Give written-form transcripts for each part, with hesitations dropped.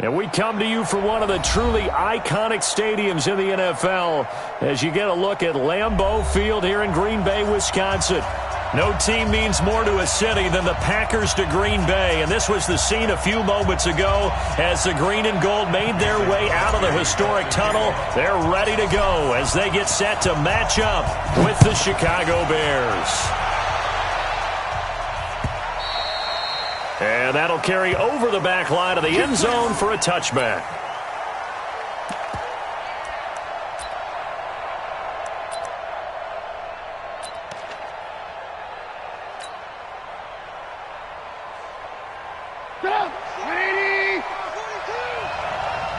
And we come to you from one of the truly iconic stadiums in the NFL as you get a look at Lambeau Field here in Green Bay, Wisconsin. No team means more to a city than the Packers to Green Bay, and this was the scene a few moments ago as the green and gold made their way out of the historic tunnel. They're ready to go as they get set to match up with the Chicago Bears. And that'll carry over the back line of the end zone for a touchback.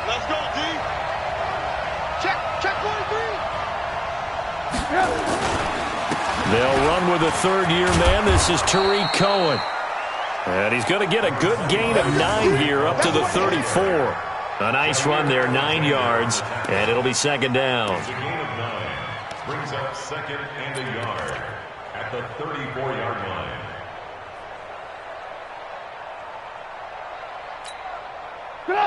Let's go, D. Check 43. They'll run with a third-year man. This is Tariq Cohen. And he's going to get a good gain of 9 here up to the 34. A nice run there, 9 yards, and it'll be second down. A gain of 9 brings up second and a yard at the 34-yard line.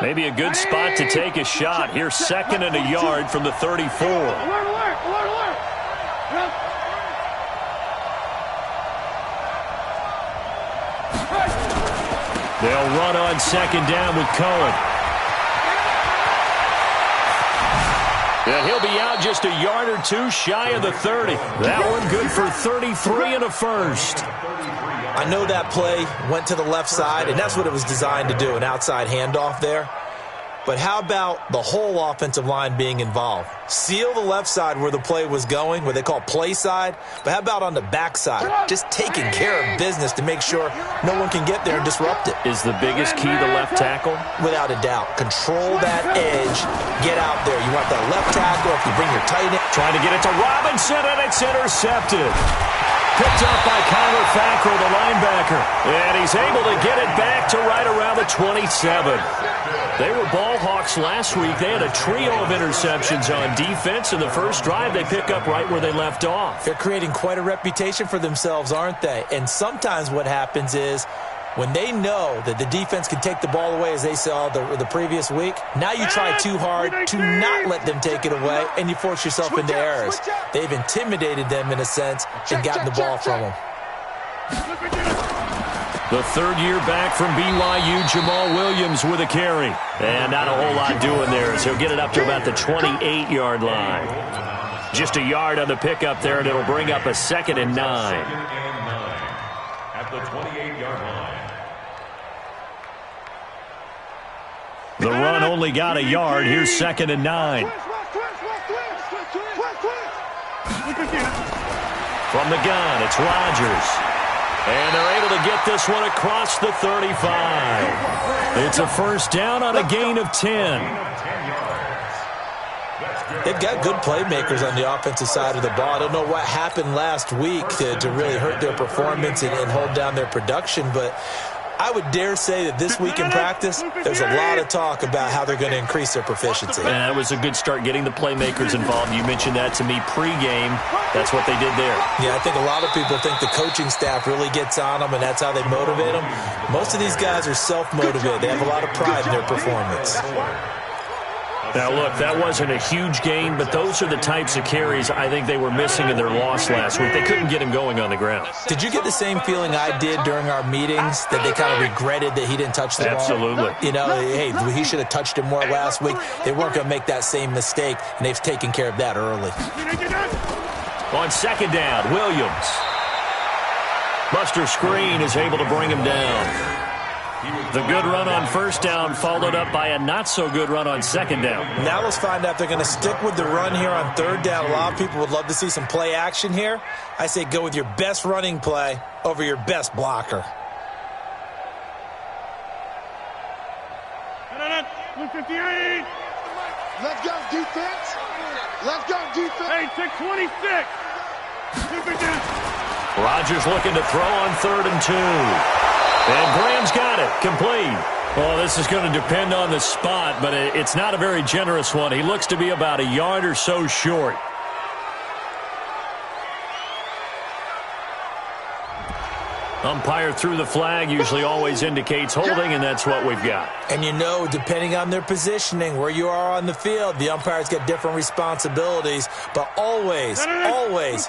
Maybe a good spot to take a shot. Here's second and a yard from the 34. Alert. They'll run on second down with Cohen. And he'll be out just a yard or two shy of the 30. That one good for 33 and a first. I know that play went to the left side, and that's what it was designed to do, an outside handoff there. But how about the whole offensive line being involved? Seal the left side where the play was going, what they call play side. But how about on the back side? Just taking care of business to make sure no one can get there and disrupt it. Is the biggest key the left tackle? Without a doubt. Control that edge. Get out there. You want that left tackle. If you bring your tight end. Trying to get it to Robinson, and it's intercepted. Picked up by Connor Fackrell, the linebacker. And he's able to get it back to right around the 27. They were ball hawks last week. They had a trio of interceptions on defense. In the first drive, they pick up right where they left off. They're creating quite a reputation for themselves, aren't they? And sometimes what happens is when they know that the defense can take the ball away, as they saw the previous week, now you try too hard to not let them take it away, and you force yourself into errors. They've intimidated them in a sense and gotten the ball from them. The third-year back from BYU, Jamal Williams with a carry. And not a whole lot doing there as he'll get it up to about the 28-yard line. Just a yard on the pickup there, and it'll bring up a second and 9. At the 28-yard line. The run only got a yard. Here's second and 9. From the gun, it's Rodgers. And they're able to get this one across the 35. It's a first down on a gain of 10. They've got good playmakers on the offensive side of the ball. I don't know what happened last week to really hurt their performance and hold down their production, but I would dare say that this week in practice, there's a lot of talk about how they're going to increase their proficiency. And it was a good start getting the playmakers involved. You mentioned that to me pregame. That's what they did there. Yeah, I think a lot of people think the coaching staff really gets on them, and that's how they motivate them. Most of these guys are self-motivated. They have a lot of pride in their performance. Now, look, that wasn't a huge gain, but those are the types of carries I think they were missing in their loss last week. They couldn't get him going on the ground. Did you get the same feeling I did during our meetings, that they kind of regretted that he didn't touch the ball? Absolutely. You know, hey, he should have touched it more last week. They weren't going to make that same mistake, and they've taken care of that early. On second down, Williams. Buster Screen is able to bring him down. The good run on first down followed up by a not-so-good run on second down. Now let's find out if they're going to stick with the run here on third down. A lot of people would love to see some play action here. I say go with your best running play over your best blocker. 158. Let's go, defense. Let's go, defense. Hey, 626. Rodgers looking to throw on 3rd and 2. And Graham's got it. Complete. Well, this is going to depend on the spot, but it's not a very generous one. He looks to be about a yard or so short. Umpire threw the flag, usually always indicates holding, and that's what we've got. And you know, depending on their positioning, where you are on the field, the umpires get different responsibilities, but always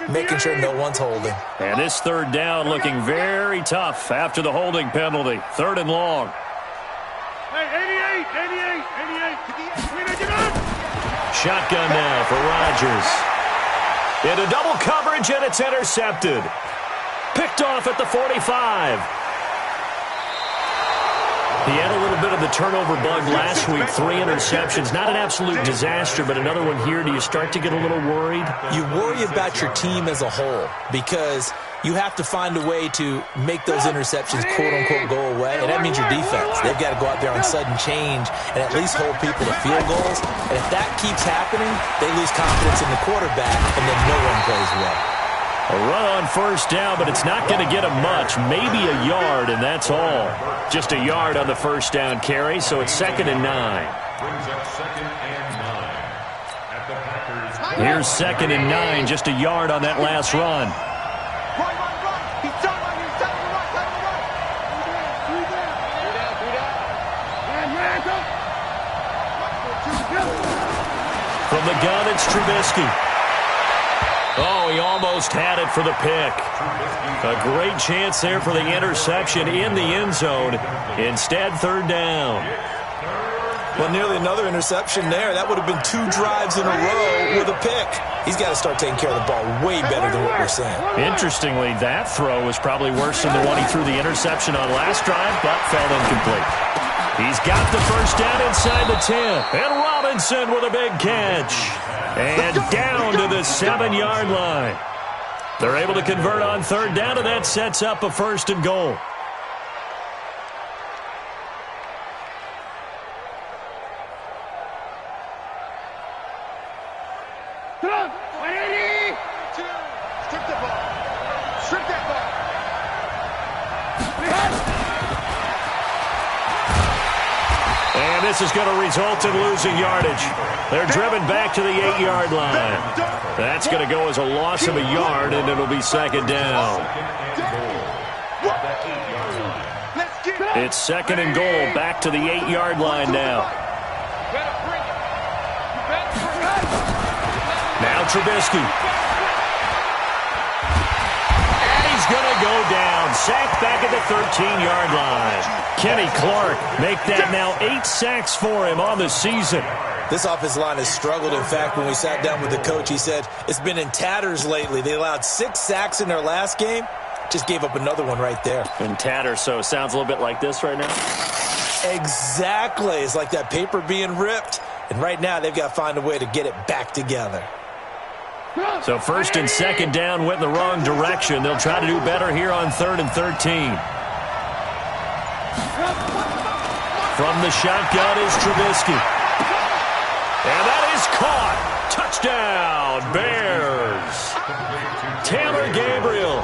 making sure no one's holding. And this third down looking very tough after the holding penalty. 3rd and long. Hey, 88. Shotgun now for Rodgers. Into double coverage, and it's intercepted. Picked off at the 45. He had a little bit of the turnover bug last week, 3 interceptions. Not an absolute disaster, but another one here. Do you start to get a little worried? You worry about your team as a whole because you have to find a way to make those interceptions, quote-unquote, go away, and that means your defense. They've got to go out there on sudden change and at least hold people to field goals. And if that keeps happening, they lose confidence in the quarterback, and then no one plays well. A run on 1st down, but it's not going to get him much. Maybe a yard, and that's all. Just a yard on the 1st down carry, so it's 2nd and 9. Brings up 2nd and 9 at the Packers. Here's 2nd and 9, just a yard on that last run. From the gun, it's Trubisky. Oh, he almost had it for the pick. A great chance there for the interception in the end zone. Instead, 3rd down. Well, nearly another interception there. That would have been 2 drives in a row with a pick. He's got to start taking care of the ball way better than what we're seeing. Interestingly, that throw was probably worse than the one he threw the interception on last drive, but fell incomplete. He's got the 1st down inside the 10. And Robinson with a big catch. And down to the 7-yard line. They're able to convert on 3rd down, and that sets up a 1st and goal. Strip the ball. Strip that ball. And this is going to result in losing yardage. They're driven back to the 8-yard line. That's going to go as a loss of a yard, and it'll be 2nd down. It's 2nd and goal, back to the 8-yard line now. Now Trubisky. And he's going to go down. Sacked back at the 13-yard line. Kenny Clark make that now 8 sacks for him on the season. This offensive line has struggled. In fact, when we sat down with the coach, he said it's been in tatters lately. They allowed 6 sacks in their last game. Just gave up another one right there. In tatters, so it sounds a little bit like this right now? Exactly. It's like that paper being ripped. And right now, they've got to find a way to get it back together. So 1st and 2nd down went in the wrong direction. They'll try to do better here on 3rd and 13. From the shotgun is Trubisky. And that is caught. Touchdown, Bears. Taylor Gabriel,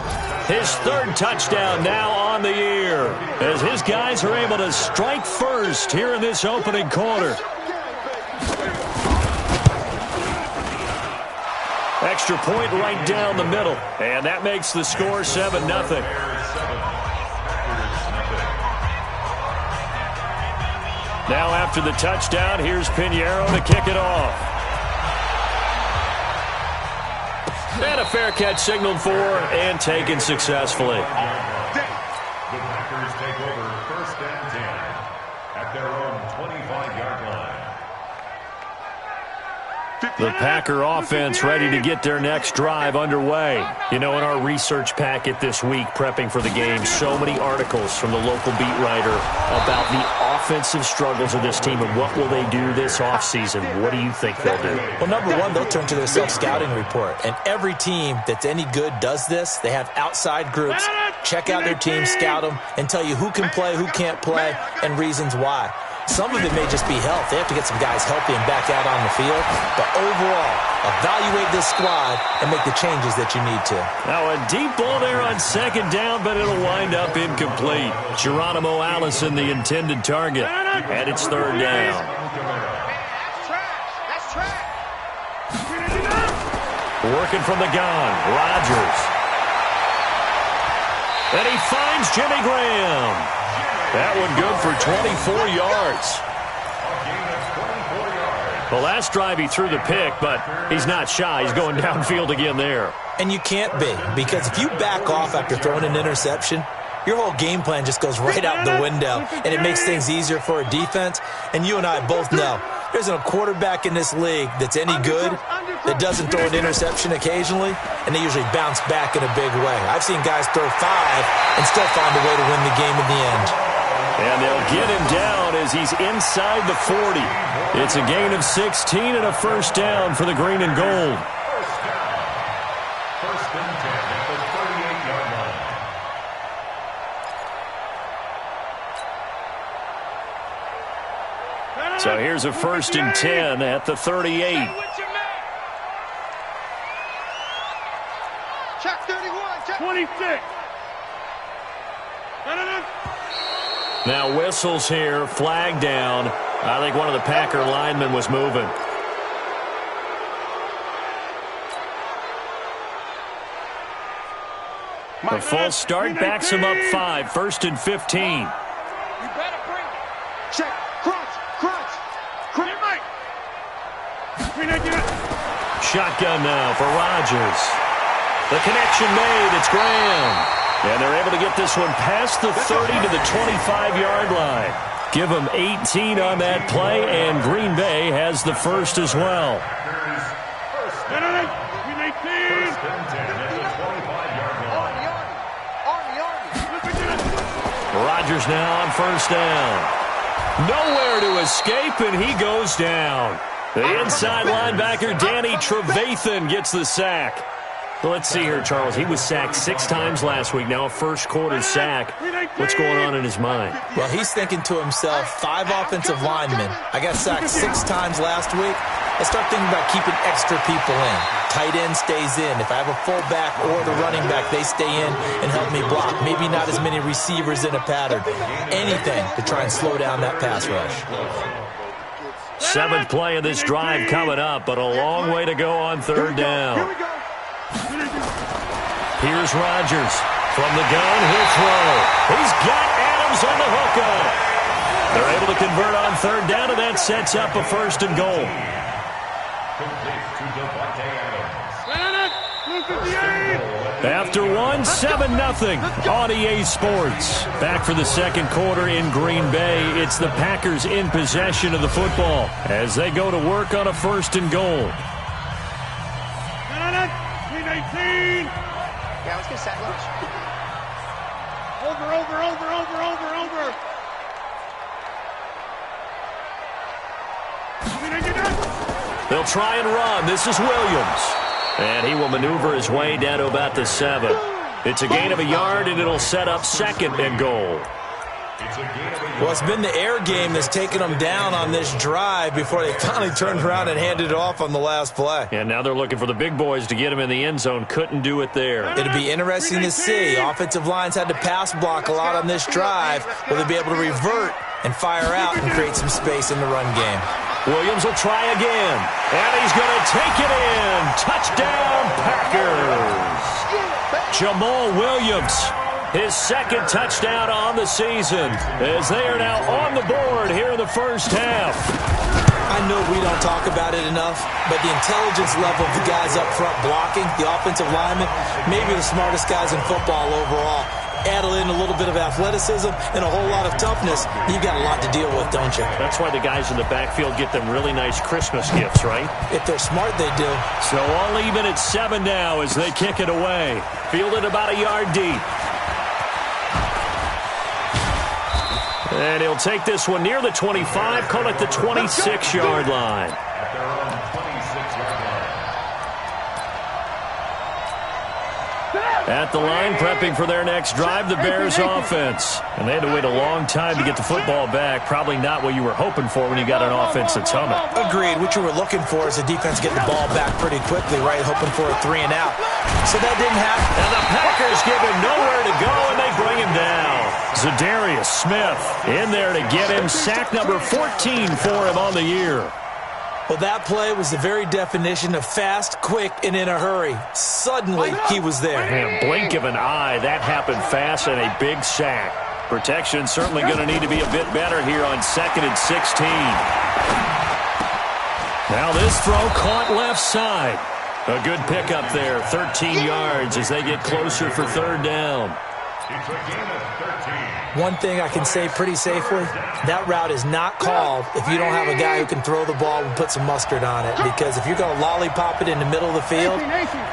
his 3rd touchdown now on the year, as his guys are able to strike first here in this opening quarter. Extra point right down the middle, and that makes the score 7-0. Now after the touchdown, here's Pinheiro to kick it off. And a fair catch signaled for and taken successfully. The Packers take over 1st and 10 at their own 25-yard line. The Packer offense ready to get their next drive underway. You know, in our research packet this week, prepping for the game, so many articles from the local beat writer about the offensive struggles of this team and what will they do this offseason. What do you think they'll do? Well, number one, they'll turn to their self-scouting report. And every team that's any good does this. They have outside groups, check out their team, scout them, and tell you who can play, who can't play, and reasons why. Some of it may just be health. They have to get some guys healthy and back out on the field. But overall, evaluate this squad and make the changes that you need to. Now a deep ball there on 2nd down, but it'll wind up incomplete. Geronimo Allison, the intended target. And it's 3rd down. That's trash. Working from the gun, Rodgers. And he finds Jimmy Graham. That one good for 24 yards. The last drive he threw the pick, but he's not shy. He's going downfield again there. And you can't be, because if you back off after throwing an interception, your whole game plan just goes right out the window, and it makes things easier for a defense. And you and I both know there's a quarterback in this league that's any good that doesn't throw an interception occasionally, and they usually bounce back in a big way. I've seen guys throw 5 and still find a way to win the game in the end. And they'll get him down as he's inside the 40. It's a gain of 16 and a first down for the green and gold. First and 10 at the 38-yard line. So here's a first and 10 at the 38. Check 31. Check 26. Now whistles here, flag down. I think one of the Packer linemen was moving. The false start backs him up 5, first and 15. You better bring it. Check. Crunch. Shotgun now for Rodgers. The connection made. It's Graham. And they're able to get this one past the 30 to the 25-yard line. Give them 18 on that play, and Green Bay has the first as well. First and 10 at the 25-yard line. Rodgers now on first down. Nowhere to escape, and he goes down. The inside linebacker, Danny Trevathan, gets the sack. Well, let's see here, Charles. He was sacked 6 times last week. Now a first-quarter sack. What's going on in his mind? Well, he's thinking to himself, 5 offensive linemen. I got sacked 6 times last week. I start thinking about keeping extra people in. Tight end stays in. If I have a fullback or the running back, they stay in and help me block. Maybe not as many receivers in a pattern. Anything to try and slow down that pass rush. 7th play of this drive coming up, but a long way to go on third down. Here's Rodgers. From the gun, he'll throw. He's got Adams on the hookup. They're able to convert on third down, and that sets up a first and goal. After one, 7-0 on EA Sports. Back for the second quarter in Green Bay. It's the Packers in possession of the football as they go to work on a first and goal. Yeah, let's get set. Over. They'll try and run. This is Williams. And he will maneuver his way down to about the 7. It's a gain of a yard, and it'll set up second and goal. Well, it's been the air game that's taken them down on this drive before they finally turned around and handed it off on the last play. And now they're looking for the big boys to get him in the end zone. Couldn't do it there. It'll be interesting to see. Offensive lines had to pass block a lot on this drive. Will they be able to revert and fire out and create some space in the run game? Williams will try again. And he's going to take it in. Touchdown, Packers. Jamal Williams. His second touchdown on the season as they are now on the board here in the first half. I know we don't talk about it enough, but the intelligence level of the guys up front blocking, the offensive linemen, maybe the smartest guys in football overall. Add in a little bit of athleticism and a whole lot of toughness, you've got a lot to deal with, don't you? That's why the guys in the backfield get them really nice Christmas gifts, right? If they're smart, they do. So all even at 7 now as they kick it away. Fielded about a yard deep. And he'll take this one near the 25, call it the 26-yard line. At their own 26-yard line. At the line, prepping for their next drive, the Bears offense. And they had to wait a long time to get the football back. Probably not what you were hoping for when you got an offense that's humming. Agreed. What you were looking for is the defense getting the ball back pretty quickly, right? Hoping for a 3 and out. So that didn't happen. And the Packers give him nowhere to go, and they bring him down. Zadarius Smith in there to get him. Sack number 14 for him on the year. Well, that play was the very definition of fast, quick, and in a hurry. Suddenly, he was there. Man, blink of an eye, that happened fast and a big sack. Protection certainly going to need to be a bit better here on 2nd and 16. Now this throw caught left side. A good pickup there, 13 yards as they get closer for 3rd down. One thing I can say pretty safely, that route is not called if you don't have a guy who can throw the ball and put some mustard on it. Because if you're going to lollipop it in the middle of the field,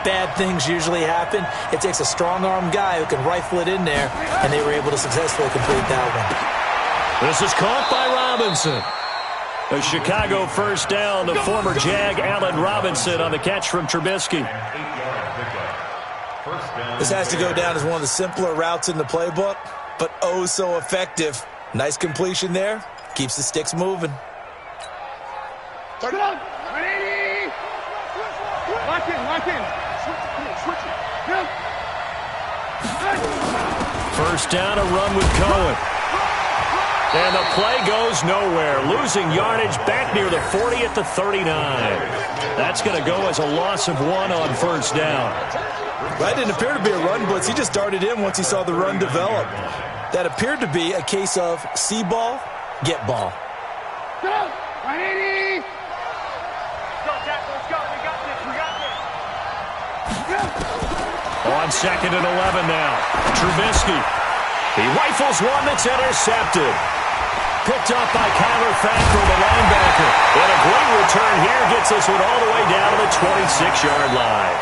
bad things usually happen. It takes a strong-arm guy who can rifle it in there, and they were able to successfully complete that one. This is caught by Robinson. A Chicago 1st down. The former Jag, Allen Robinson, on the catch from Trubisky. This has to go down as one of the simpler routes in the playbook, but oh so effective. Nice completion there. Keeps the sticks moving. Lock in. Switch it. 1st down, a run with Cohen. And the play goes nowhere. Losing yardage back near the 40 at the 39. That's going to go as a loss of 1 on 1st down. That didn't appear to be a run blitz. He just darted in once he saw the run develop. That appeared to be a case of see ball, get ball. Go! 180! Go, Jack, let's go. We got this. On 2nd and 11 now. Trubisky. He rifles one that's intercepted. Picked up by Kyler Fackrell, the linebacker. And a great return here gets this one all the way down to the 26-yard line.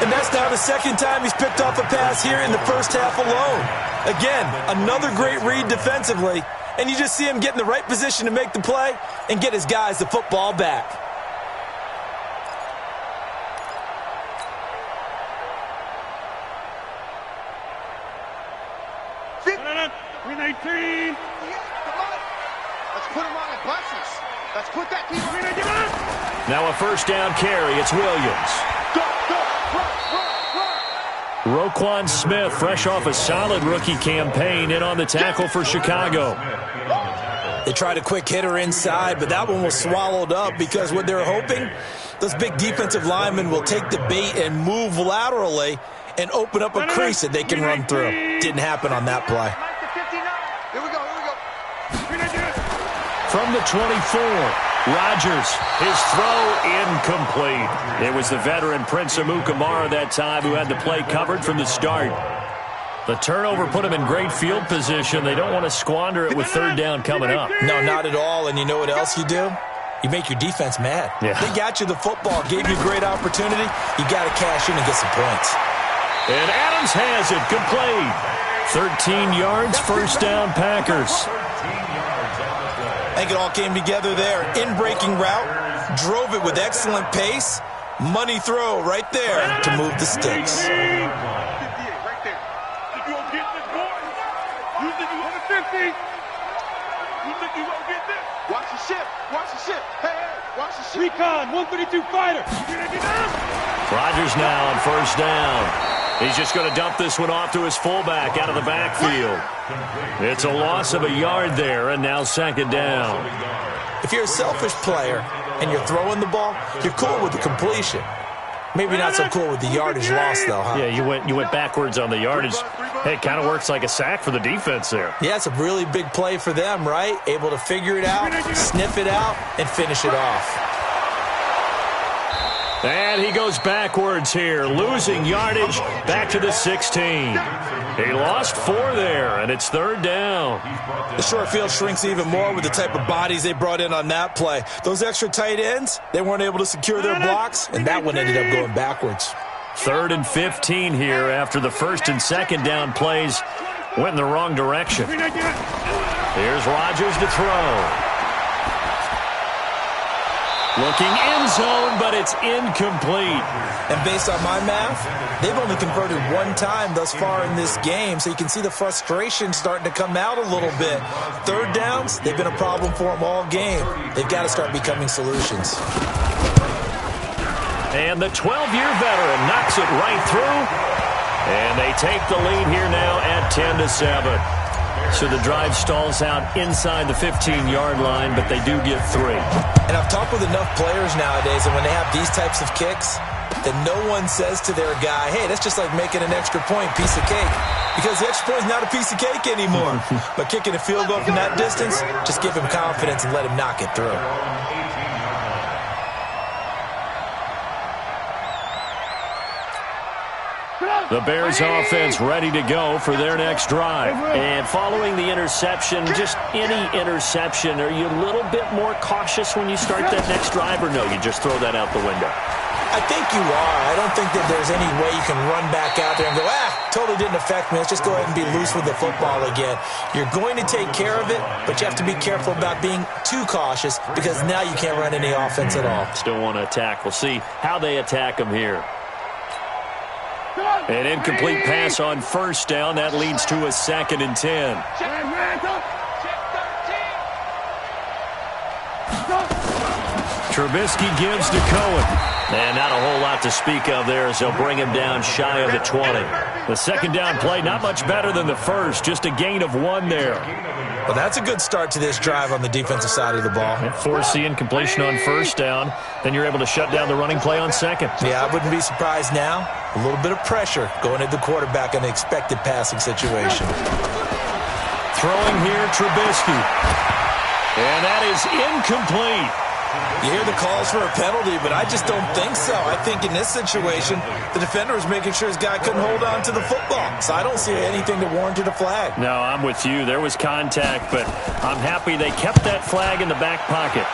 And that's now the 2nd time he's picked off a pass here in the 1st half alone. Again, another great read defensively, and you just see him get in the right position to make the play and get his guys the football back. Win 18. Come on. Let's put him on the buses. Let's put that team on. Now a 1st down carry. It's Williams. Go. Run. Roquan Smith, fresh off a solid rookie campaign, in on the tackle for Chicago. They tried a quick hitter inside, but that one was swallowed up because what they're hoping, those big defensive linemen will take the bait and move laterally and open up a crease that they can run through. Didn't happen on that play. Here we go. From the 24, Rodgers, his throw incomplete. It was the veteran Prince Amukamara that time who had the play covered from the start. The turnover put him in great field position. They don't want to squander it with 3rd down coming up. No, not at all. And you know what else you do? You make your defense mad. Yeah. They got you the football, gave you a great opportunity. You got to cash in and get some points. And Adams has it, complete. 13 yards, 1st down, Packers. I think it all came together there. In-breaking route, drove it with excellent pace. Money throw right there to move the sticks. 58 right there. Did you go get this, boy? You think you 150? You think you gonna get this? Watch the ship. Hey, watch the ship. Recon, 132 fighter. Rodgers now on 1st down. He's just going to dump this one off to his fullback out of the backfield. It's a loss of a yard there, and now 2nd down. If you're a selfish player and you're throwing the ball, you're cool with the completion. Maybe not so cool with the yardage loss, though, huh? Yeah, you went backwards on the yardage. Hey, it kind of works like a sack for the defense there. Yeah, it's a really big play for them, right? Able to figure it out, sniff it out, and finish it off. And he goes backwards here, losing yardage back to the 16. He lost 4 there, and it's 3rd down. The short field shrinks even more with the type of bodies they brought in on that play. Those extra tight ends, they weren't able to secure their blocks, and that one ended up going backwards. 3rd and 15 here after the 1st and 2nd down plays went in the wrong direction. Here's Rodgers to throw. Looking end zone, but it's incomplete. And based on my math, they've only converted 1 time thus far in this game, so you can see the frustration starting to come out a little bit. 3rd downs, they've been a problem for them all game. They've got to start becoming solutions. And the 12-year veteran knocks it right through. And they take the lead here now at 10-7. So the drive stalls out inside the 15-yard line, but they do get 3. And I've talked with enough players nowadays, and when they have these types of kicks, that no one says to their guy, hey, that's just like making an extra point, piece of cake. Because the extra point is not a piece of cake anymore. But kicking a field goal from that distance, just give him confidence and let him knock it through. The Bears offense ready to go for their next drive. And following the interception, just any interception, are you a little bit more cautious when you start that next drive, or no, you just throw that out the window? I think you are. I don't think that there's any way you can run back out there and go, totally didn't affect me. Let's just go ahead and be loose with the football again. You're going to take care of it, but you have to be careful about being too cautious because now you can't run any offense at all. Still want to attack. We'll see how they attack them here. An incomplete pass on first down. That leads to a 2nd and 10. Trubisky gives to Cohen. And not a whole lot to speak of there as they'll bring him down shy of the 20. The second down play, not much better than the first. Just a gain of 1 there. Well, that's a good start to this drive on the defensive side of the ball. Force the incompletion on first down. Then you're able to shut down the running play on second. Yeah, I wouldn't be surprised now. A little bit of pressure going at the quarterback in an expected passing situation. Throwing here, Trubisky. And that is incomplete. You hear the calls for a penalty, but I just don't think so. I think in this situation, the defender was making sure his guy couldn't hold on to the football. So I don't see anything that warranted a flag. No, I'm with you. There was contact, but I'm happy they kept that flag in the back pocket.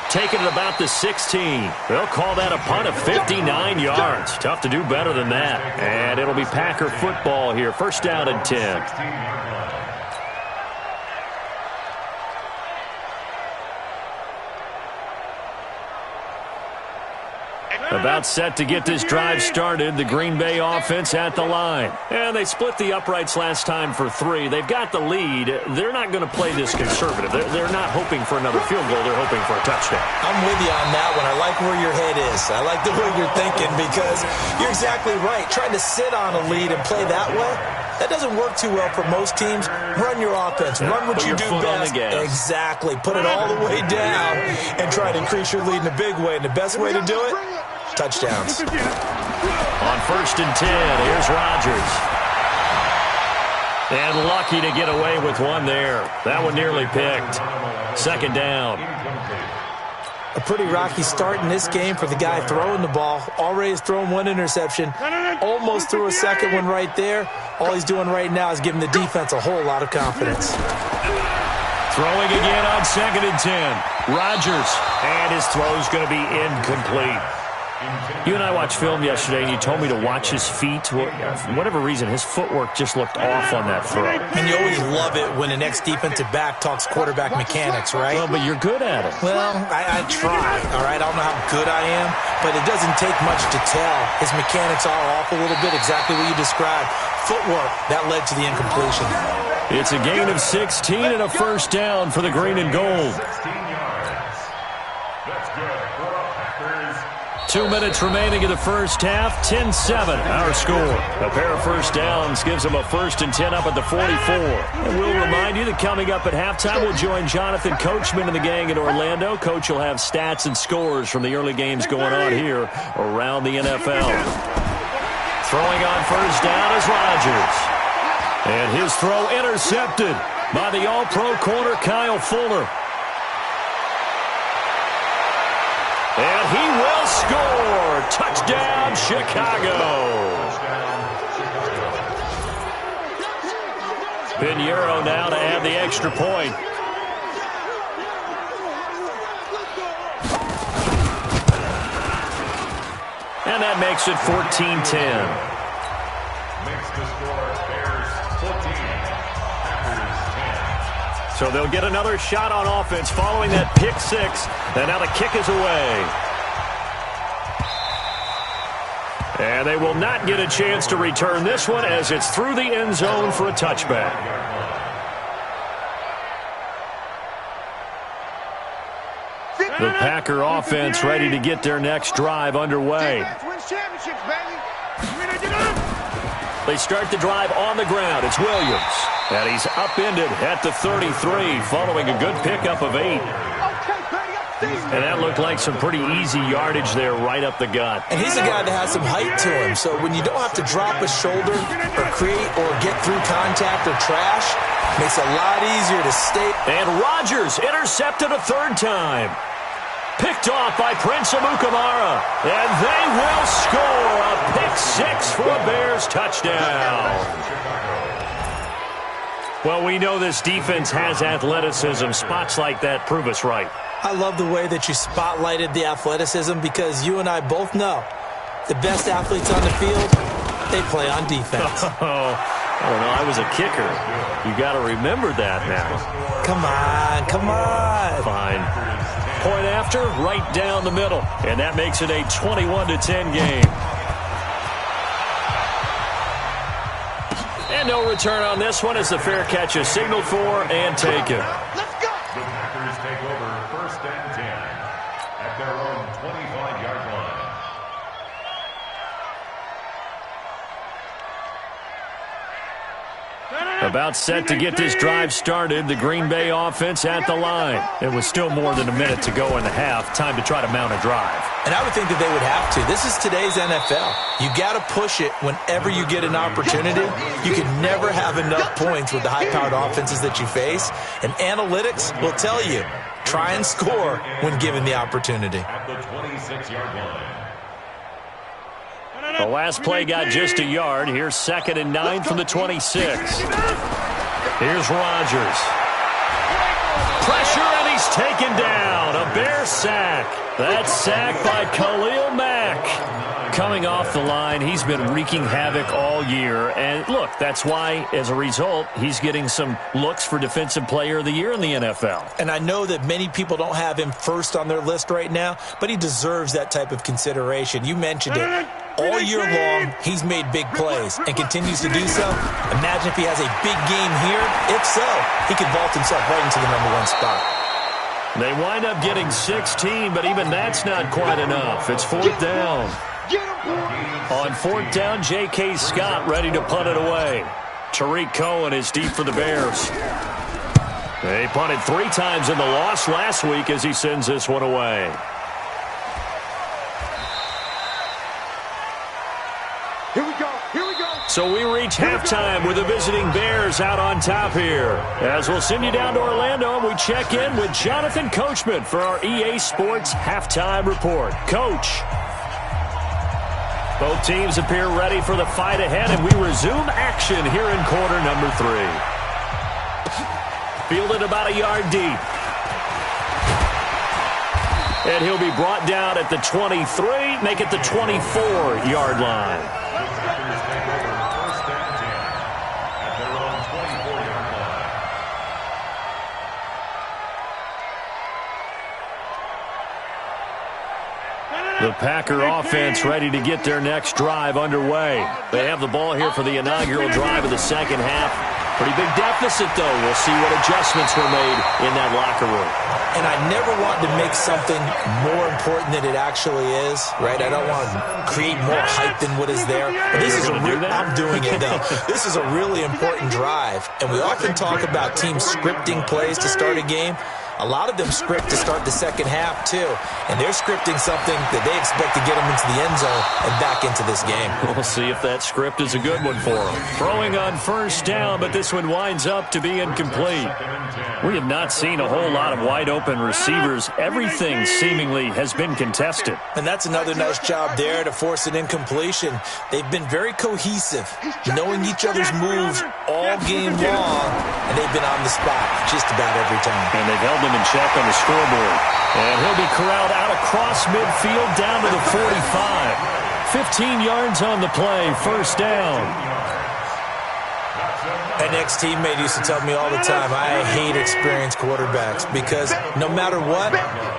Taking it about the 16. They'll call that a punt of 59 yards. Tough to do better than that. And it'll be Packer football here. First down and 10. About set to get this drive started. The Green Bay offense at the line. And they split the uprights last time for 3. They've got the lead. They're not going to play this conservative. They're not hoping for another field goal. They're hoping for a touchdown. I'm with you on that one. I like where your head is. I like the way you're thinking because you're exactly right. Trying to sit on a lead and play that way, that doesn't work too well for most teams. Run your offense. Run what you do best. Exactly. Put it all the way down and try to increase your lead in a big way. And the best way to do it, touchdowns. On first and 10, here's Rodgers. And lucky to get away with one there. That one nearly picked. Second down. A pretty rocky start in this game for the guy throwing the ball. Already has thrown 1 interception. Almost threw a second one right there. All he's doing right now is giving the defense a whole lot of confidence. Throwing again on second and 10. Rodgers. And his throw's going to be incomplete. You and I watched film yesterday, and you told me to watch his feet. For whatever reason, his footwork just looked off on that throw. And you always love it when the next defensive back talks quarterback mechanics, right? Well, but you're good at it. Well, I try, all right? I don't know how good I am, but it doesn't take much to tell. His mechanics are off a little bit, exactly what you described. Footwork, that led to the incompletion. It's a gain of 16 and a first down for the green and gold. 2 minutes remaining in the first half. 10-7, our score. A pair of first downs gives them a first and 10 up at the 44. And we'll remind you that coming up at halftime, we'll join Jonathan Coachman and the gang in Orlando. Coach will have stats and scores from the early games going on here around the NFL. Throwing on first down is Rodgers. And his throw intercepted by the All-Pro corner, Kyle Fuller. And he will score. Touchdown, Chicago. Pinheiro now to add the extra point. And that makes it 14-10. Makes the score Bears 14, Packers 10. So they'll get another shot on offense following that pick six. And now the kick is away. And they will not get a chance to return this one as it's through the end zone for a touchback. The Packer offense ready to get their next drive underway. They start the drive on the ground. It's Williams. And he's upended at the 33 following a good pickup of 8. And that looked like some pretty easy yardage there right up the gut. And he's a guy that has some height to him. So when you don't have to drop a shoulder or create or get through contact or trash, makes it a lot easier to stay. And Rodgers intercepted a third time. Picked off by Prince Amukamara. And they will score a pick 6 for a Bears touchdown. Well, we know this defense has athleticism. Spots like that prove us right. I love the way that you spotlighted the athleticism because you and I both know the best athletes on the field, they play on defense. I don't know. I was a kicker. You got to remember that now. Come on, come on. Fine. Point after, right down the middle. And that makes it a 21-10 game. And no return on this one as the fair catch is signaled for and taken. The Packers take over 1st and 10 at their own 25-yard line. About set to get this drive started, the Green Bay offense at the line. It was still more than a minute to go in the half. Time to try to mount a drive. And I would think that they would have to. This is today's NFL. You got to push it whenever you get an opportunity. You can never have enough points with the high-powered offenses that you face. And analytics will tell you, try and score when given the opportunity. At the 26-yard line. The last play got just a yard. Here's 2nd and 9 from the 26. Here's Rodgers. Pressure, and he's taken down. A Bear sack. That sack by Khalil Mack. Coming off the line, he's been wreaking havoc all year. And look, that's why, as a result, he's getting some looks for Defensive Player of the Year in the NFL. And I know that many people don't have him first on their list right now, but he deserves that type of consideration. You mentioned it. All year long, he's made big plays and continues to do so. Imagine if he has a big game here. If so, he could vault himself right into the #1 spot. They wind up getting 16, but even that's not quite enough. It's 4th down. On 4th down, J.K. Scott ready to punt it away. Tariq Cohen is deep for the Bears. They punted 3 times in the loss last week as he sends this one away. Here we go. Here we go. So we reach halftime with the visiting Bears out on top here. As we'll send you down to Orlando, and we check in with Jonathan Coachman for our EA Sports Halftime Report. Coach. Both teams appear ready for the fight ahead, and we resume action here in quarter number 3. Fielded about a yard deep. And he'll be brought down at the 23, make it the 24-yard line. The Packer offense ready to get their next drive underway. They have the ball here for the inaugural drive of the second half. Pretty big deficit, though. We'll see what adjustments were made in that locker room. And I never want to make something more important than it actually is, right? I don't want to create more hype than what is there. But this is I'm doing it, though. This is a really important drive. And we often talk about teams scripting plays to start a game. A lot of them script to start the second half, too. And they're scripting something that they expect to get them into the end zone and back into this game. We'll see if that script is a good one for them. Throwing on 1st down, but this one winds up to be incomplete. We have not seen a whole lot of wide-open receivers. Everything seemingly has been contested. And that's another nice job there to force an incompletion. They've been very cohesive, knowing each other's moves all game long, and they've been on the spot just about every time. And they've held them in check on the scoreboard. And he'll be corralled out across midfield down to the 45. 15 yards on the play, 1st down. An ex-teammate used to tell me all the time, I hate experienced quarterbacks because no matter what,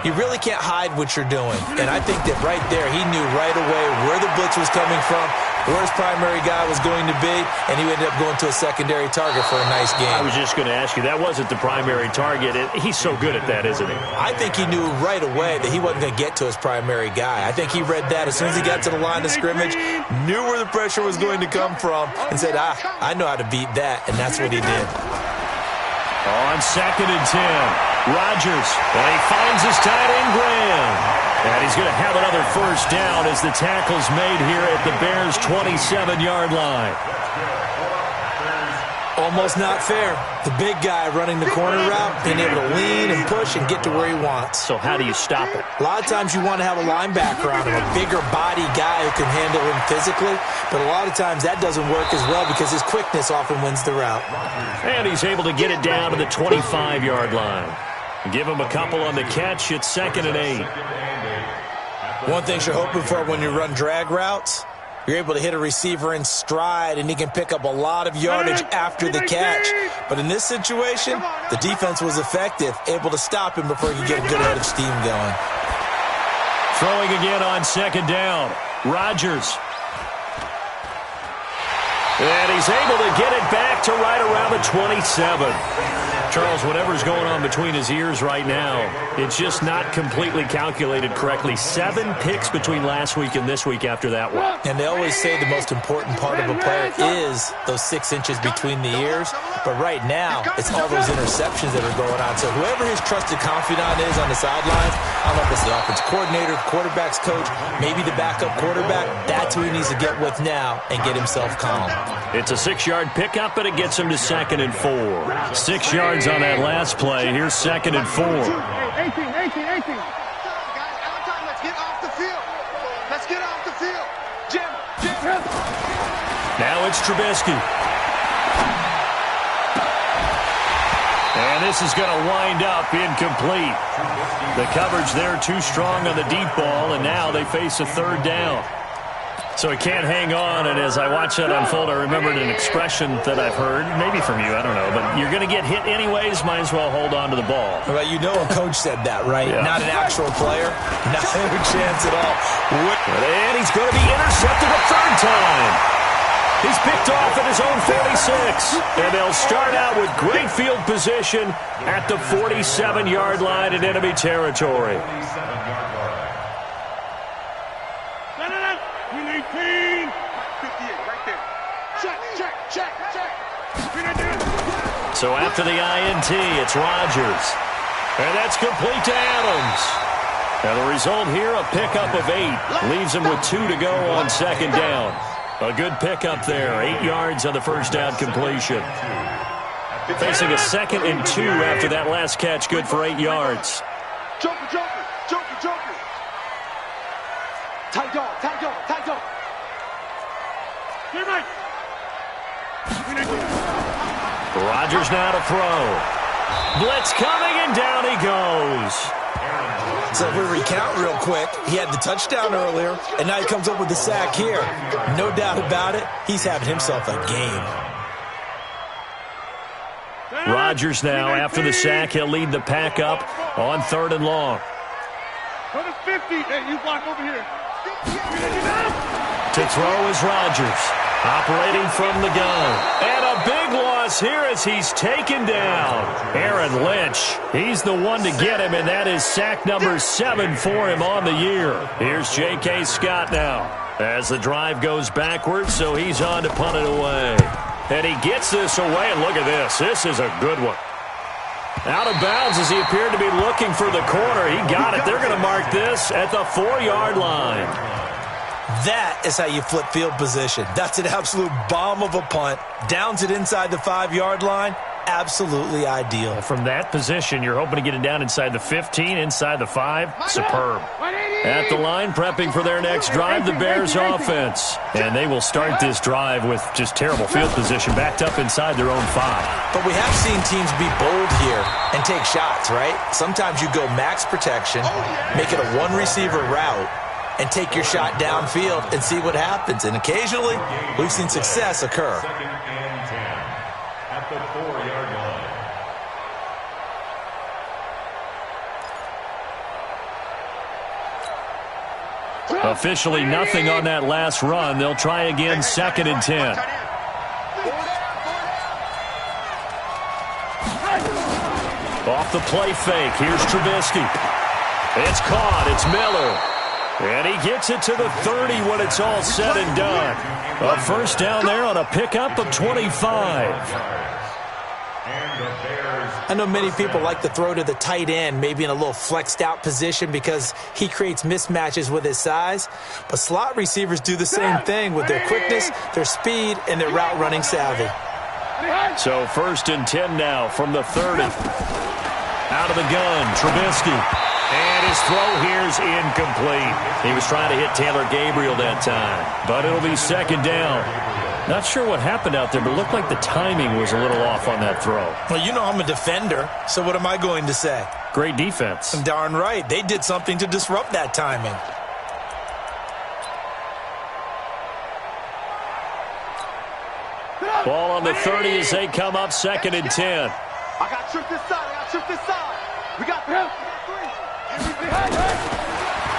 you really can't hide what you're doing. And I think that right there, he knew right away where the blitz was coming from, where his primary guy was going to be, and he ended up going to a secondary target for a nice game. I was just going to ask you, that wasn't the primary target. He's so good at that, isn't he? I think he knew right away that he wasn't going to get to his primary guy. I think he read that as soon as he got to the line of scrimmage, knew where the pressure was going to come from, and said, I know how to beat that, and that's what he did. On 2nd and 10, Rodgers, and he finds his tight end, Graham. And he's going to have another first down as the tackle's made here at the Bears' 27-yard line. Almost not fair. The big guy running the corner route, being able to lean and push and get to where he wants. So how do you stop it? A lot of times you want to have a linebacker on him, a bigger body guy who can handle him physically. But a lot of times that doesn't work as well because his quickness often wins the route. And he's able to get it down to the 25-yard line. Give him a couple on the catch. It's 2nd and 8. One thing you're hoping for when you run drag routes, you're able to hit a receiver in stride, and he can pick up a lot of yardage after the catch. But in this situation, the defense was effective, able to stop him before he could get a good head of steam going. Throwing again on 2nd down. Rodgers. And he's able to get it back to right around the 27. Charles, whatever's going on between his ears right now, it's just not completely calculated correctly. 7 picks between last week and this week after that one. And they always say the most important part of a player is those 6 inches between the ears. But right now, it's all those interceptions that are going on. So whoever his trusted confidant is on the sidelines, I don't know if it's the offense coordinator, quarterback's coach, maybe the backup quarterback, that's who he needs to get with now and get himself calm. It's a 6-yard pickup, and it gets him to 2nd and 4. 6 yards on that last play. Here's 2nd and 4. 18. Guys, let's get off the field. Let's get off the field. Jim. Now it's Trubisky. And this is going to wind up incomplete. The coverage there too strong on the deep ball, and now they face a 3rd down. So he can't hang on, and as I watch that unfold, I remembered an expression that I've heard, maybe from you, I don't know, but you're going to get hit anyways, might as well hold on to the ball. Well, you know a coach said that, right? Yeah. Not an actual player. Not a chance at all. And he's going to be intercepted a 3rd time. He's picked off at his own 46, and they'll start out with great field position at the 47-yard line in enemy territory. 18. 58, right there. Check. So after the INT, it's Rodgers. And that's complete to Adams. And the result here, a pickup of 8. Leaves him with 2 to go on 2nd down. A good pickup there. 8 yards on the first down completion. Facing a 2nd and 2 after that last catch. Good for 8 yards. Joker. Tight dog. Here, Mike. Rodgers now to throw. Blitz coming, and down he goes. So if we recount real quick, he had the touchdown earlier, and now he comes up with the sack here. No doubt about it, he's having himself a game. Rodgers now, after the sack, he'll lead the pack up on 3rd and long. Go to 50. Hey, you block over here. To throw is Rodgers, operating from the gun. And a big loss here as he's taken down. Aaron Lynch, he's the one to get him, and that is sack number 7 for him on the year. Here's J.K. Scott now as the drive goes backwards, so he's on to punt it away. And he gets this away, and look at this. This is a good one. Out of bounds as he appeared to be looking for the corner. He got it. They're going to mark this at the 4-yard line. That is how you flip field position. That's an absolute bomb of a punt. Downs it inside the 5-yard line. Absolutely ideal. From that position, you're hoping to get it down inside the 15, inside the 5. Superb. At the line, prepping for their next drive, the Bears offense. And they will start this drive with just terrible field position, backed up inside their own 5. But we have seen teams be bold here and take shots, right? Sometimes you go max protection, make it a 1-receiver route, and take your shot downfield and see what happens. And occasionally, we've seen success occur. 2nd and 10 at the 4-yard line. Officially nothing on that last run. They'll try again, 2nd and 10. Off the play fake. Here's Trubisky. It's caught. It's Miller. And he gets it to the 30 when it's all said and done. A first down there on a pickup of 25. I know many people like to throw to the tight end, maybe in a little flexed out position because he creates mismatches with his size. But slot receivers do the same thing with their quickness, their speed, and their route running savvy. So 1st and 10 now from the 30. Out of the gun, Trubisky. And his throw here's incomplete. He was trying to hit Taylor Gabriel that time. But it'll be 2nd down. Not sure what happened out there, but it looked like the timing was a little off on that throw. Well, you know I'm a defender, so what am I going to say? Great defense. I'm darn right. They did something to disrupt that timing. Ball on the 30 as they come up, 2nd and 10. I got tripped this side. We got 3.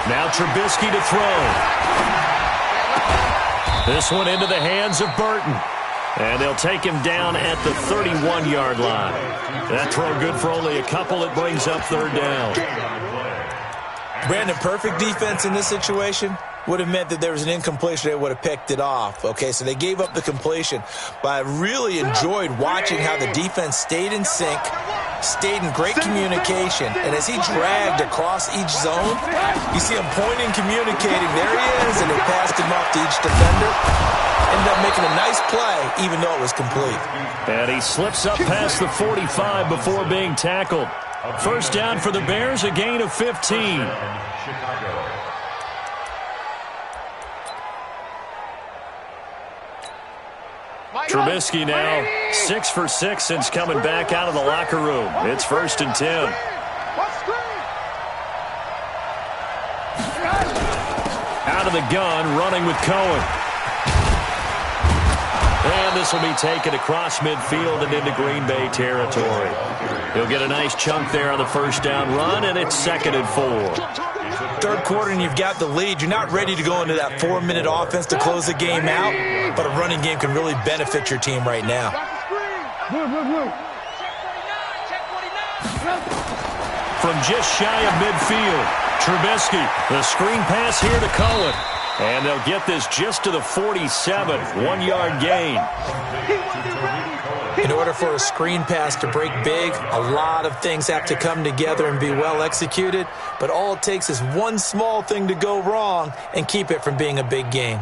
Now Trubisky to throw. This one into the hands of Burton. And they'll take him down at the 31-yard line. That throw good for only a couple. It brings up 3rd down. Brandon, perfect defense in this situation would have meant that there was an incompletion. They would have picked it off. Okay, so they gave up the completion. But I really enjoyed watching how the defense stayed in sync, stayed in great communication. And as he dragged across each zone, you see him pointing, communicating. There he is, and they passed him off to each defender. Ended up making a nice play, even though it was complete. And he slips up past the 45 before being tackled. First down for the Bears, a gain of 15. Trubisky now 6 for 6 since coming back out of the locker room. It's 1st and 10. Out of the gun, running with Cohen. And this will be taken across midfield and into Green Bay territory. He'll get a nice chunk there on the first down run, and it's 2nd and 4. Third quarter and you've got the lead. You're not ready to go into that 4-minute offense to close the game out, but a running game can really benefit your team right now. From just shy of midfield, Trubisky, the screen pass here to Cohen. And they'll get this just to the 47, 1-yard gain. In order for a screen pass to break big, a lot of things have to come together and be well executed. But all it takes is one small thing to go wrong and keep it from being a big game.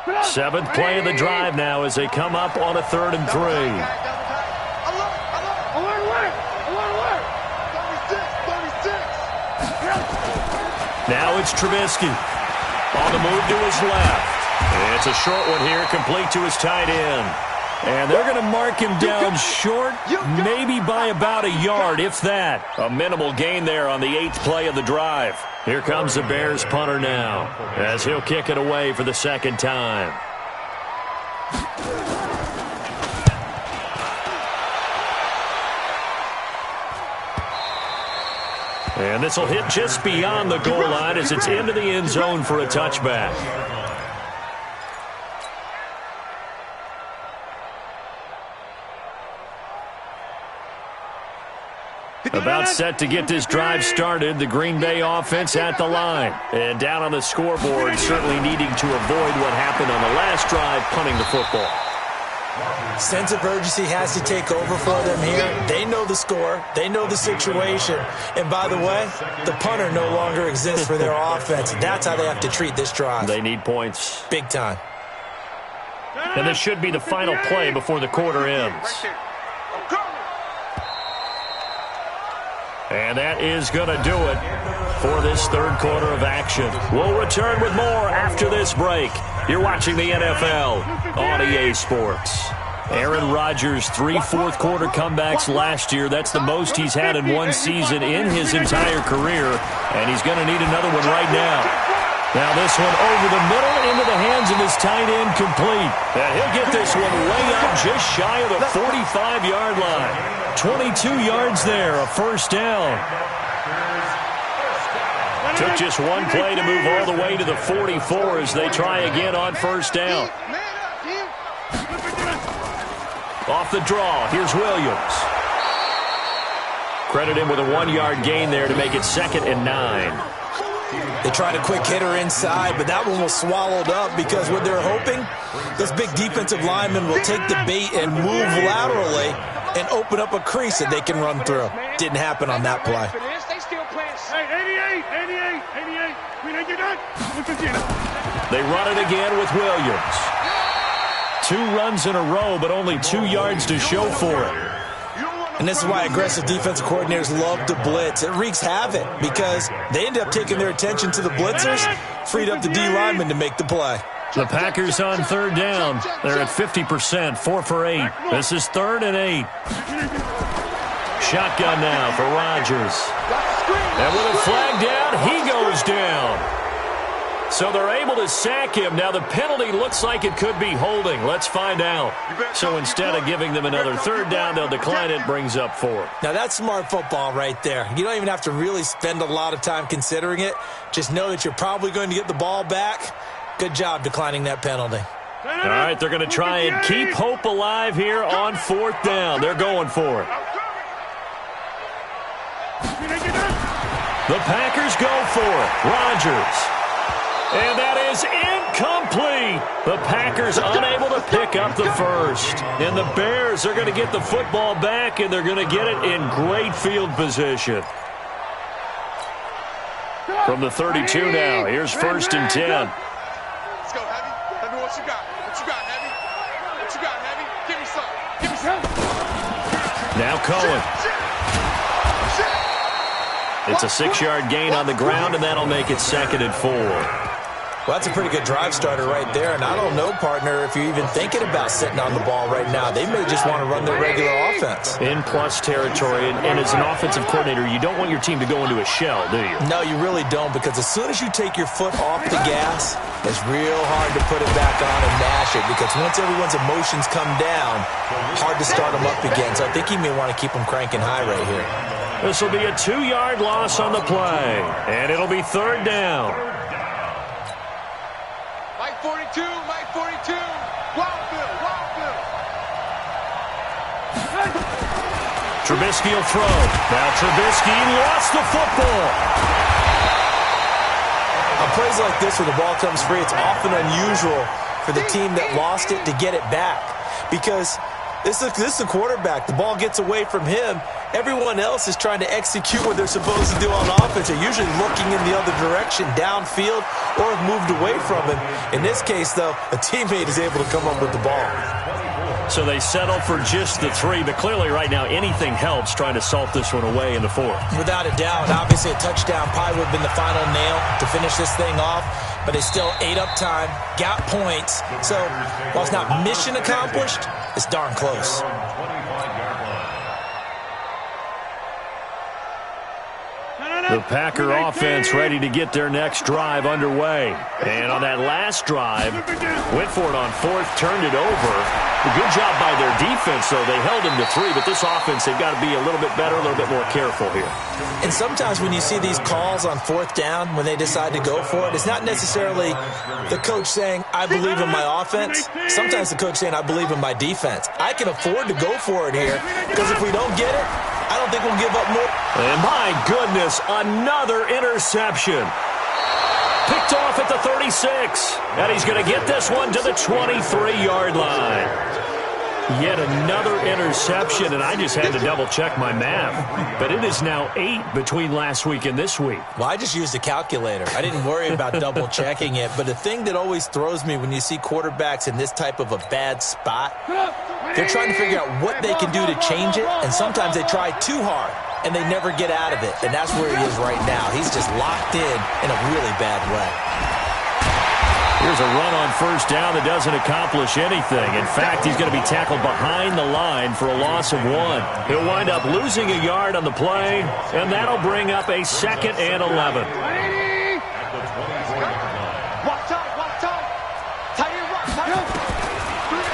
7th play of the drive now as they come up on a 3rd and 3. Now it's Trubisky. On the move to his left. It's a short one here, complete to his tight end. And they're going to mark him down short, maybe by about a yard, if that. A minimal gain there on the 8th play of the drive. Here comes the Bears punter now, as he'll kick it away for the 2nd time. And this will hit just beyond the goal line as it's into the end zone for a touchback. About set to get this drive started, the Green Bay offense at the line. And down on the scoreboard, certainly needing to avoid what happened on the last drive, punting the football. Sense of urgency has to take over for them here. They know the score. They know the situation. And by the way, the punter no longer exists for their offense. That's how they have to treat this drive. They need points. Big time. And this should be the final play before the quarter ends. And that is going to do it for this 3rd quarter of action. We'll return with more after this break. You're watching the NFL on EA Sports. Aaron Rodgers, 3 fourth-quarter comebacks last year. That's the most he's had in one season in his entire career, and he's going to need another one right now. Now this one over the middle into the hands of his tight end, complete. And he'll get this one way up just shy of the 45-yard line. 22 yards there, a first down. Took just one play to move all the way to the 44 as they try again on first down. Off the draw, here's Williams. Credit him with a 1-yard gain there to make it 2nd and 9. They tried a quick hitter inside, but that one was swallowed up because what they're hoping, this big defensive lineman will take the bait and move laterally and open up a crease that they can run through. Didn't happen on that play. They run it again with Williams. 2 runs in a row, but only 2 yards to show for it. And this is why aggressive defensive coordinators love to blitz. It wreaks havoc because they end up taking their attention to the blitzers, freed up the D lineman to make the play. The Packers on 3rd down. They're at 50%, 4 for 8. This is 3rd and 8. Shotgun now for Rodgers. And with a flag down, he goes down. So they're able to sack him. Now the penalty looks like it could be holding. Let's find out. So instead of giving them another 3rd down, they'll decline it, brings up 4. Now that's smart football right there. You don't even have to really spend a lot of time considering it. Just know that you're probably going to get the ball back. Good job declining that penalty. All right, they're going to try and keep hope alive here on 4th down. They're going for it. The Packers go for it. Rodgers. And that is incomplete. The Packers unable to pick up the first. And the Bears are going to get the football back, and they're going to get it in great field position. From the 32 now, here's 1st and 10. Let's go, Heavy. Tell me what you got. What you got, Heavy? What you got, Heavy? Give me some. Give me some. Now Cohen. It's a 6-yard gain on the ground, and that'll make it 2nd and 4. Well, that's a pretty good drive starter right there. And I don't know, partner, if you're even thinking about sitting on the ball right now. They may just want to run their regular offense. In plus territory. And as an offensive coordinator, you don't want your team to go into a shell, do you? No, you really don't, because as soon as you take your foot off the gas, it's real hard to put it back on and mash it, because once everyone's emotions come down, hard to start them up again. So I think he may want to keep them cranking high right here. This will be a 2-yard loss on the play. And it'll be 3rd down. Mike 42, Mike 42. Wildville, Wildville. Trubisky will throw. Now Trubisky lost the football. On plays like this where the ball comes free, it's often unusual for the team that lost it to get it back, because this is the quarterback. The ball gets away from him. Everyone else is trying to execute what they're supposed to do on offense. They're usually looking in the other direction, downfield, or have moved away from him. In this case, though, a teammate is able to come up with the ball. So they settle for just the 3, but clearly right now anything helps trying to salt this one away in the 4th. Without a doubt. Obviously a touchdown probably would have been the final nail to finish this thing off, but they still ate up time, got points. So while it's not mission accomplished, it's darn close. The Packer offense ready to get their next drive underway. And on that last drive, went for it on 4th, turned it over. A good job by their defense, though. They held him to 3, but this offense, they've got to be a little bit better, a little bit more careful here. And sometimes when you see these calls on 4th down, when they decide to go for it, it's not necessarily the coach saying, I believe in my offense. Sometimes the coach saying, I believe in my defense. I can afford to go for it here, because if we don't get it, I don't think we'll give up more. And my goodness, another interception. Picked off at the 36. And he's going to get this one to the 23-yard line. Yet another interception, and I just had to double-check my math. But it is now 8 between last week and this week. Well, I just used a calculator. I didn't worry about double-checking it. But the thing that always throws me when you see quarterbacks in this type of a bad spot, they're trying to figure out what they can do to change it, and sometimes they try too hard, and they never get out of it. And that's where he is right now. He's just locked in a really bad way. Here's a run on 1st down that doesn't accomplish anything. In fact, he's going to be tackled behind the line for a loss of 1. He'll wind up losing a yard on the play, and that'll bring up a 2nd and 11.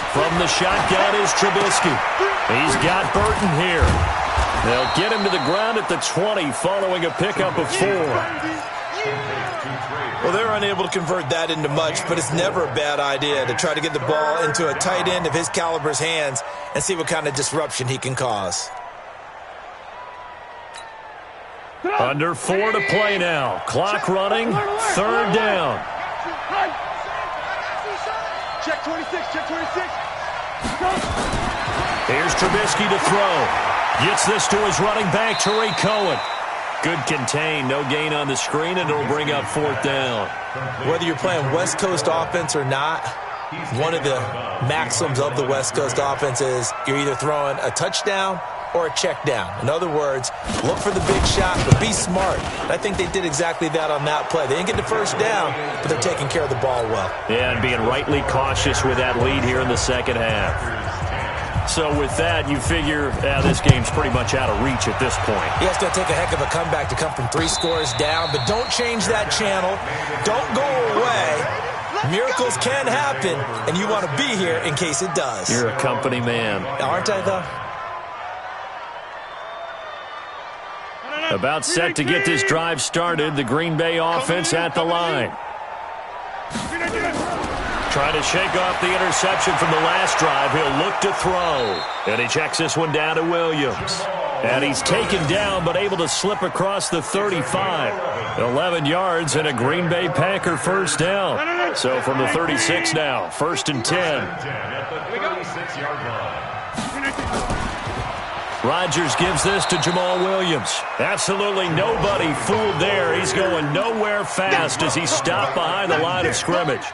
From the shotgun is Trubisky. He's got Burton here. They'll get him to the ground at the 20 following a pickup of 4. Well, they're unable to convert that into much, but it's never a bad idea to try to get the ball into a tight end of his caliber's hands and see what kind of disruption he can cause. Under 4 to play now. Clock running. 3rd down. Check 26, check 26. Here's Trubisky to throw. Gets this to his running back, Tariq Cohen. Good contain, no gain on the screen, and it'll bring up 4th down. Whether you're playing West Coast offense or not, one of the maxims of the West Coast offense is you're either throwing a touchdown or a check down. In other words, look for the big shot, but be smart. I think they did exactly that on that play. They didn't get the 1st down, but they're taking care of the ball well. Yeah, and being rightly cautious with that lead here in the 2nd half. So with that, you figure this game's pretty much out of reach at this point. Yeah, it's going to take a heck of a comeback to come from 3 scores down, but don't change that channel. Don't go away. Miracles can happen, and you want to be here in case it does. You're a company man. Aren't I, though? About set to get this drive started, the Green Bay offense at the line. Trying to shake off the interception from the last drive. He'll look to throw. And he checks this one down to Williams. And he's taken down, but able to slip across the 35. 11 yards and a Green Bay Packer 1st down. So from the 36 now, 1st and 10. Rodgers gives this to Jamal Williams. Absolutely nobody fooled there. He's going nowhere fast as he's stopped behind the line of scrimmage.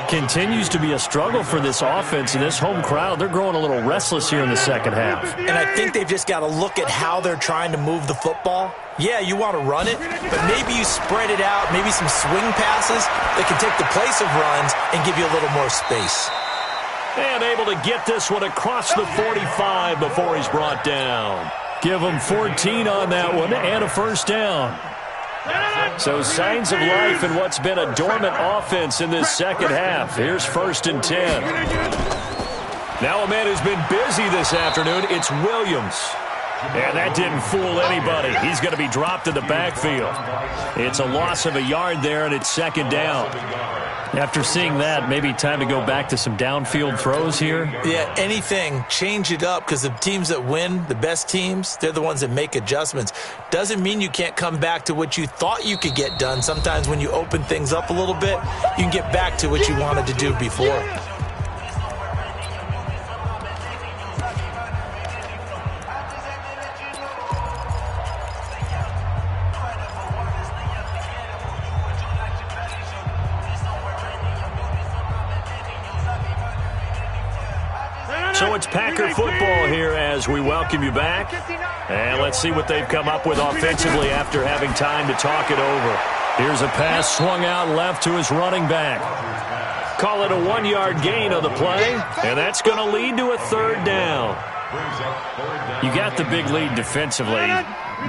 Continues to be a struggle for this offense and this home crowd. They're growing a little restless here in the 2nd half. And I think they've just got to look at how they're trying to move the football. Yeah, you want to run it, but maybe you spread it out, maybe some swing passes that can take the place of runs and give you a little more space. And able to get this one across the 45 before he's brought down. Give him 14 on that one and a 1st down. So signs of life in what's been a dormant offense in this 2nd half. Here's 1st and 10. Now a man who's been busy this afternoon, it's Williams. And that didn't fool anybody. He's going to be dropped in the backfield. It's a loss of a yard there, and it's 2nd down. After seeing that, maybe time to go back to some downfield throws here. Yeah, anything. Change it up, because the teams that win, the best teams, they're the ones that make adjustments. Doesn't mean you can't come back to what you thought you could get done. Sometimes when you open things up a little bit, you can get back to what you wanted to do before. So it's Packer football here as we welcome you back. And let's see what they've come up with offensively after having time to talk it over. Here's a pass swung out left to his running back. Call it a 1-yard gain on the play, and that's going to lead to a 3rd down. You got the big lead defensively.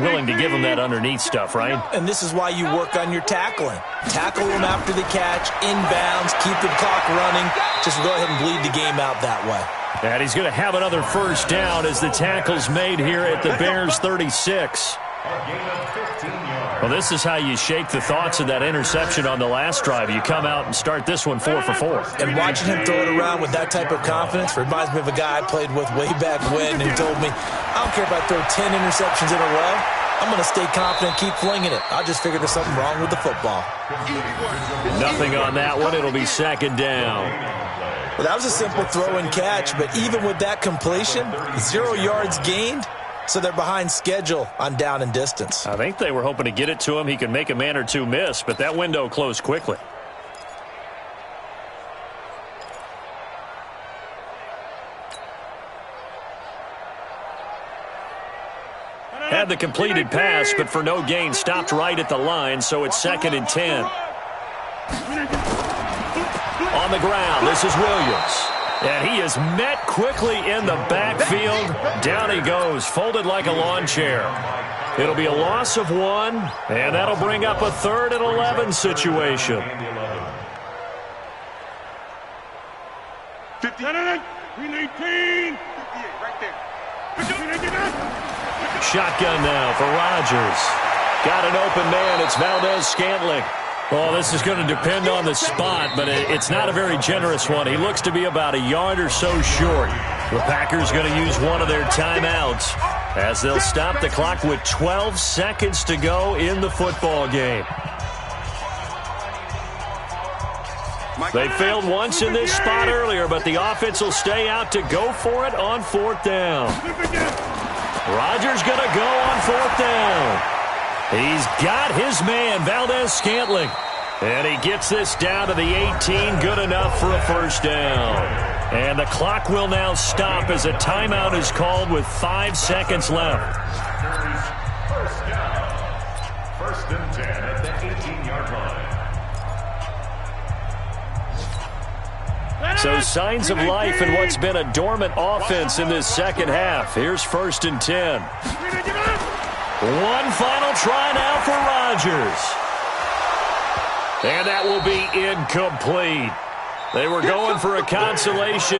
Willing to give them that underneath stuff, right? And this is why you work on your tackling. Tackle them after the catch, inbounds, keep the clock running. Just go ahead and bleed the game out that way. And he's going to have another 1st down as the tackle's made here at the Bears' 36. Well, this is how you shake the thoughts of that interception on the last drive. You come out and start this one 4 for 4. And watching him throw it around with that type of confidence reminds me of a guy I played with way back when who told me, I don't care if I throw 10 interceptions in a row. I'm going to stay confident, keep flinging it. I just figured there's something wrong with the football. Nothing on that one. It'll be 2nd down. Well, that was a simple throw and catch, but even with that completion, 0 yards gained, so they're behind schedule on down and distance. I think they were hoping to get it to him. He could make a man or two miss, but that window closed quickly. Had the completed pass, but for no gain, stopped right at the line, so it's 2nd and 10. On the ground, this is Williams. And he is met quickly in the backfield. Down he goes, folded like a lawn chair. It'll be a loss of 1, and that'll bring up a 3rd and 11 situation. 319. Right there. Shotgun now for Rodgers. got an open man. It's Valdez-Scantling. Well, this is going to depend on the spot, but it's not a very generous one. He looks to be about a yard or so short. The Packers going to use one of their timeouts as they'll stop the clock with 12 seconds to go in the football game. They failed once in this spot earlier, but the offense will stay out to go for it on 4th down. Rodgers going to go on 4th down. He's got his man, Valdez-Scantling. And he gets this down to the 18, good enough for a first down. And the clock will now stop as a timeout is called with 5 seconds left. First down. 1st and 10 at the 18-yard line. So signs of life in what's been a dormant offense in this second half. Here's 1st and 10. One final try now for Rodgers. And that will be incomplete. They were going for a consolation